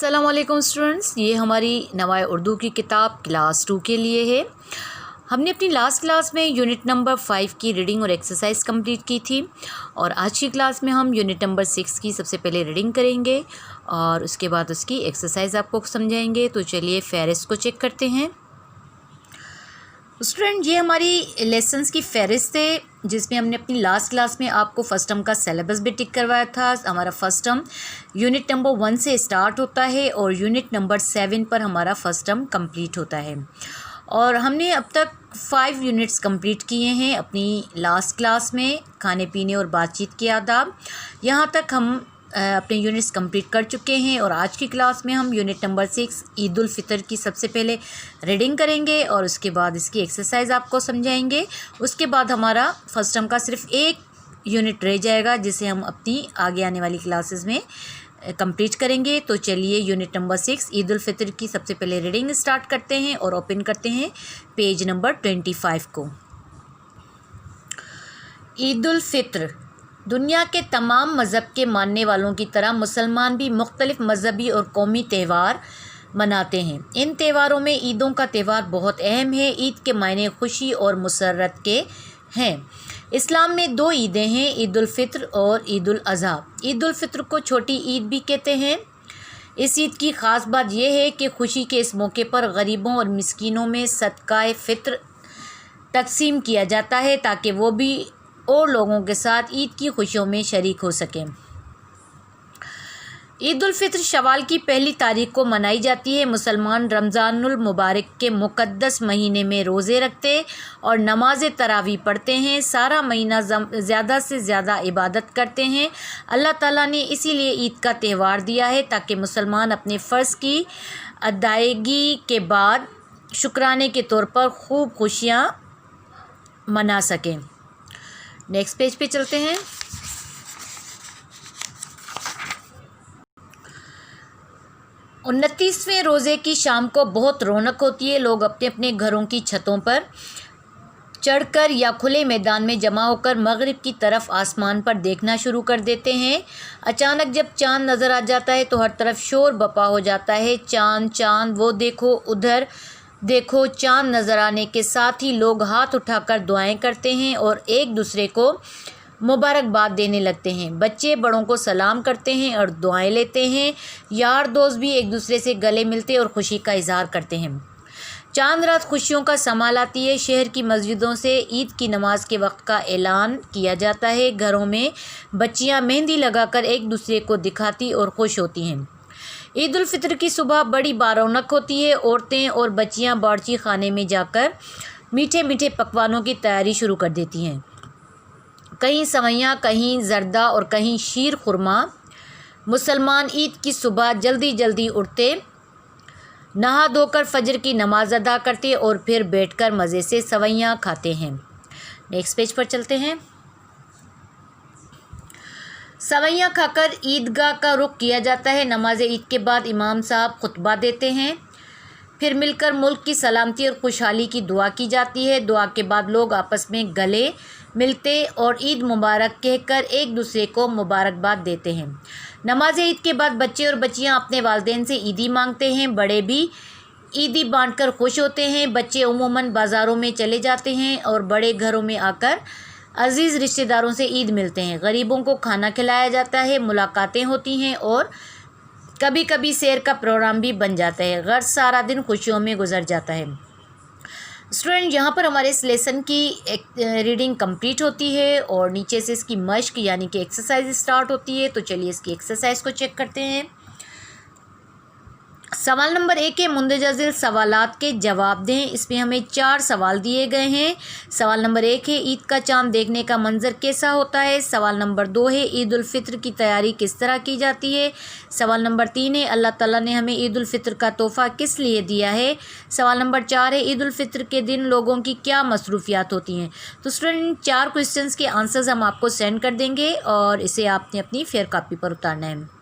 अस्सलाम वालेकुम स्टूडेंट्स, ये हमारी नवाए उर्दू की किताब क्लास 2 के लिए है। हमने अपनी लास्ट क्लास में यूनिट नंबर 5 की रीडिंग और एक्सरसाइज कंप्लीट की थी और आज की क्लास में हम यूनिट नंबर 6 की सबसे पहले रीडिंग करेंगे और उसके बाद उसकी एक्सरसाइज आपको समझाएंगे। तो चलिए फ़हरिस्त को चेक करते हैं। स्टूडेंट, ये हमारी लेसन्स की फ़हरिस्त है जिसमें हमने अपनी लास्ट क्लास में आपको फर्स्ट टर्म का सिलेबस भी टिक करवाया था। हमारा फर्स्ट टर्म यूनिट नंबर 1 से स्टार्ट होता है और यूनिट नंबर 7 पर हमारा फर्स्ट टर्म कंप्लीट होता है और हमने अब तक 5 यूनिट्स कंप्लीट किए हैं अपनी लास्ट क्लास में। खाने पीने और बातचीत के आदाब, यहाँ तक हम अपने यूनिट्स कंप्लीट कर चुके हैं और आज की क्लास में हम यूनिट नंबर 6 ईद उल फितर की सबसे पहले रीडिंग करेंगे और उसके बाद इसकी एक्सरसाइज आपको समझाएंगे। उसके बाद हमारा फर्स्ट टर्म का सिर्फ एक यूनिट रह जाएगा जिसे हम अपनी आगे आने वाली क्लासेस में कंप्लीट करेंगे। तो चलिए यूनिट नंबर 6 ईद उल फितर की सबसे पहले रीडिंग स्टार्ट करते हैं और ओपन करते हैं पेज नंबर 25 को। ईद उल फितर दुनिया के तमाम मज़हब के मानने वालों की तरह मुसलमान भी मुख्तलिफ़ मज़हबी और कौमी त्यौहार मनाते हैं। इन त्यौहारों में ईदों का त्यौहार बहुत अहम है। ईद के मायने खुशी और मुसर्रत के हैं। इस्लाम में 2 ईदें हैं, ईद उल फितर और ईद उल अज़हा। ईद उल फितर को छोटी ईद भी कहते हैं। इस ईद की ख़ास बात यह है कि खुशी के इस मौके पर गरीबों और मिस्कीनों में सदक़ाए फ़ितर तक़सीम किया जाता है ताकि वो भी और लोगों के साथ ईद की खुशियों में शरीक हो सकें। ईद उल फितर शवाल की पहली तारीख को मनाई जाती है। मुसलमान रमज़ानुल मुबारक के मुक़द्दस महीने में रोज़े रखते और नमाज तरावी पढ़ते हैं। सारा महीना ज़्यादा से ज़्यादा इबादत करते हैं। अल्लाह ताला ने इसीलिए ईद का त्यौहार दिया है ताकि मुसलमान अपने फ़र्ज़ की अदायगी के बाद शुक्राने के तौर पर खूब खुशियाँ मना सकें। नेक्स्ट पेज पे चलते हैं। उनतीसवें रोज़े की शाम को बहुत रौनक होती है। लोग अपने अपने घरों की छतों पर चढ़कर या खुले मैदान में जमा होकर मगरिब की तरफ आसमान पर देखना शुरू कर देते हैं। अचानक जब चाँद नज़र आ जाता है तो हर तरफ शोर बपा हो जाता है। चाँद चाँद, वो देखो उधर देखो। चाँद नज़र आने के साथ ही लोग हाथ उठाकर दुआएं करते हैं और एक दूसरे को मुबारकबाद देने लगते हैं। बच्चे बड़ों को सलाम करते हैं और दुआएं लेते हैं। यार दोस्त भी एक दूसरे से गले मिलते और ख़ुशी का इजहार करते हैं। चांद रात खुशियों का समा लाती है। शहर की मस्जिदों से ईद की नमाज के वक्त का ऐलान किया जाता है। घरों में बच्चियां मेहंदी लगाकर एक दूसरे को दिखाती और खुश होती हैं। ईद उल फितर की सुबह बड़ी बारौनक होती है। औरतें और बच्चियां बावर्ची खाने में जाकर मीठे मीठे पकवानों की तैयारी शुरू कर देती हैं। कहीं सवैयाँ, कहीं जर्दा और कहीं शीर खुरमा। मुसलमान ईद की सुबह जल्दी जल्दी उठते, नहा धोकर फजर की नमाज अदा करते और फिर बैठकर मज़े से सवैयाँ खाते हैं। नेक्स्ट पेज पर चलते हैं। सवैयाँ खाकर ईदगाह का रुख किया जाता है। नमाज ईद के बाद इमाम साहब खुतबा देते हैं। फिर मिलकर मुल्क की सलामती और खुशहाली की दुआ की जाती है। दुआ के बाद लोग आपस में गले मिलते और ईद मुबारक कहकर एक दूसरे को मुबारकबाद देते हैं। नमाज ईद के बाद बच्चे और बच्चियां अपने वालिदैन से ईदी मांगते हैं। बड़े भी ईदी बांटकर खुश होते हैं। बच्चे उमूमन बाज़ारों में चले जाते हैं और बड़े घरों में आकर अज़ीज़ रिश्तेदारों से ईद मिलते हैं। गरीबों को खाना खिलाया जाता है, मुलाकातें होती हैं और कभी कभी सैर का प्रोग्राम भी बन जाता है। गर्ज सारा दिन खुशियों में गुजर जाता है। स्टूडेंट, यहाँ पर हमारे इस लेसन की रीडिंग कंप्लीट होती है और नीचे से इसकी मश्क यानी कि एक्सरसाइज स्टार्ट होती है। तो चलिए इसकी एक्सरसाइज को चेक करते हैं। सवाल नंबर 1 है, मुंदरजा झेल सवालात के जवाब दें। इसमें हमें 4 सवाल दिए गए हैं। सवाल नंबर 1 है, ईद का चाँद देखने का मंजर कैसा होता है। सवाल नंबर 2 है, ईद उल फितर की तैयारी किस तरह की जाती है। सवाल नंबर 3 है, अल्लाह ताला ने हमें ईद उल फितर का तोहफ़ा किस लिए दिया है। सवाल नंबर 4 है, ईद उल फितर के दिन लोगों की क्या मसरूफियात होती हैं। तो स्टूडेंट, 4 क्वेश्चंस के आंसर्स हम आपको सेंड कर देंगे और इसे आपने अपनी फेयर कापी पर उतारना है।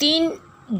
3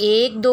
1 2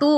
2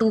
2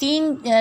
3